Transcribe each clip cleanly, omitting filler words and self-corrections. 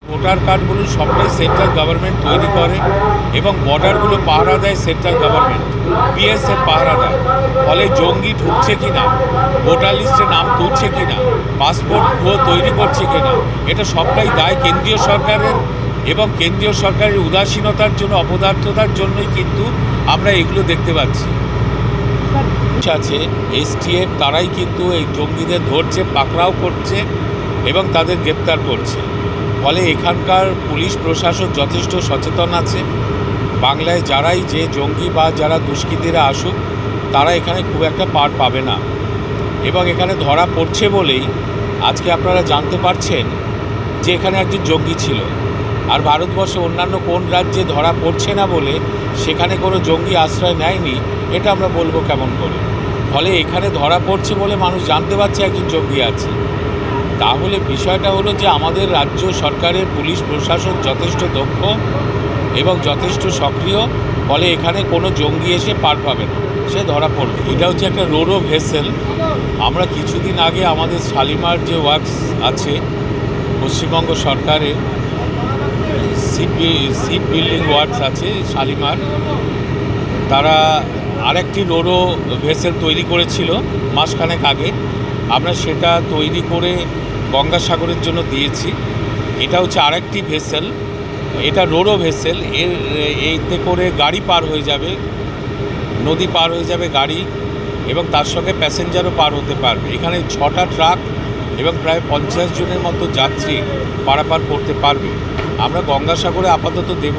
Voter কার্ডগুলো সবটাই central government তৈরি করে এবং বর্ডারগুলো পাহারা দেয় সেন্ট্রাল গভর্নমেন্ট, বিএসএফ পাহারা দেয়। ফলে জঙ্গি ঢুকছে কিনা, ভোটার লিস্টে নাম তুলছে কিনা, পাসপোর্ট ভুয়ো তৈরি করছে কিনা, এটা সবটাই দায় কেন্দ্রীয় সরকারের। এবং কেন্দ্রীয় সরকারের উদাসীনতার জন্য, অপদার্থতার জন্যই কিন্তু আমরা এগুলো দেখতে পাচ্ছি। আছে এসটিএফ, তারাই কিন্তু এই জঙ্গিদের ধরছে, পাকড়াও করছে এবং তাদের গ্রেপ্তার করছে। ফলে এখানকার পুলিশ প্রশাসন যথেষ্ট সচেতন আছে। বাংলায় যারাই যে জঙ্গি বা যারা দুষ্কৃতীরা আসুক, তারা এখানে খুব একটা পার পাবে না। এবং এখানে ধরা পড়ছে বলেই আজকে আপনারা জানতে পারছেন যে এখানে একজন জঙ্গি ছিল। আর ভারতবর্ষে অন্যান্য কোন রাজ্যে ধরা পড়ছে না বলে সেখানে কোনো জঙ্গি আশ্রয় নেয়নি, এটা আমরা বলবো কেমন করে? ফলে এখানে ধরা পড়ছে বলে মানুষ জানতে পারছে একজন জঙ্গি আছে। তাহলে বিষয়টা হলো যে আমাদের রাজ্য সরকারের পুলিশ প্রশাসন যথেষ্ট দক্ষ এবং যথেষ্ট সক্রিয়। ফলে এখানে কোনো জঙ্গি এসে পার পাবে না, সে ধরা পড়বে। এটা হচ্ছে একটা রোরো ভেসেল। আমরা কিছুদিন আগে আমাদের শালিমার যে ওয়ার্কস আছে, পশ্চিমবঙ্গ সরকারের শিপ বিল্ডিং ওয়ার্কস আছে শালিমার, তারা আরেকটি রোরো ভেসেল তৈরি করেছিল মাসখানেক আগে। আমরা সেটা তৈরি করে গঙ্গাসাগরের জন্য দিয়েছি। এটা হচ্ছে আরেকটি ভেসেল, এটা রোরো ভেসেল। এতে করে গাড়ি পার হয়ে যাবে, নদী পার হয়ে যাবে গাড়ি, এবং তার সঙ্গে প্যাসেঞ্জারও পার হতে পারবে। এখানে 6টা ট্রাক এবং প্রায় 50 জনের মতো যাত্রী পারাপার করতে পারবে। আমরা গঙ্গাসাগরে আপাতত দেব,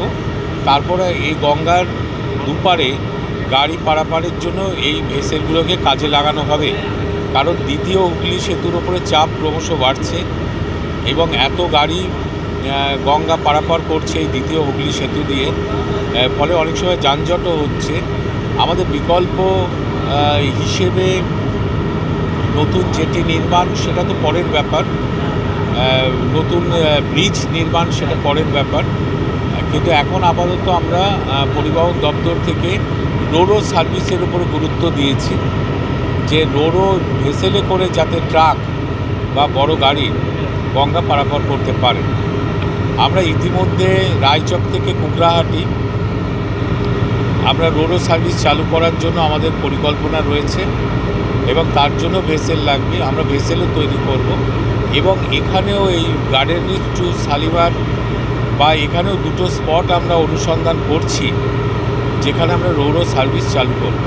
তারপরে এই গঙ্গার দুপারে গাড়ি পারাপারের জন্য এই ভেসেলগুলোকে কাজে লাগানো হবে। কারণ দ্বিতীয় হুগলি সেতুর ওপরে চাপ ক্রমশ বাড়ছে এবং এত গাড়ি গঙ্গা পারাপার করছে এই দ্বিতীয় হুগলি সেতু দিয়ে, ফলে অনেক সময় যানজটও হচ্ছে। আমাদের বিকল্প হিসেবে নতুন জেটি নির্মাণ, সেটা তো পরের ব্যাপার, নতুন ব্রিজ নির্মাণ সেটা পরের ব্যাপার। কিন্তু এখন আপাতত আমরা পরিবহন দপ্তর থেকে রোরো সার্ভিসের উপরে গুরুত্ব দিয়েছি, যে রোরো ভেসেলে করে যাতে ট্রাক বা বড় গাড়ি গঙ্গা পারাপার করতে পারে। আমরা ইতিমধ্যে রায়চক থেকে কুকড়াহাটি আমরা রোরো সার্ভিস চালু করার জন্য আমাদের পরিকল্পনা রয়েছে এবং তার জন্য ভেসেল লাগবে। আমরা ভেসেলও তৈরি করব এবং এখানেও এই গার্ডেন রিচ টু শালিমার বা এখানেও দুটো স্পট আমরা অনুসন্ধান করছি যেখানে আমরা রোরো সার্ভিস চালু করব।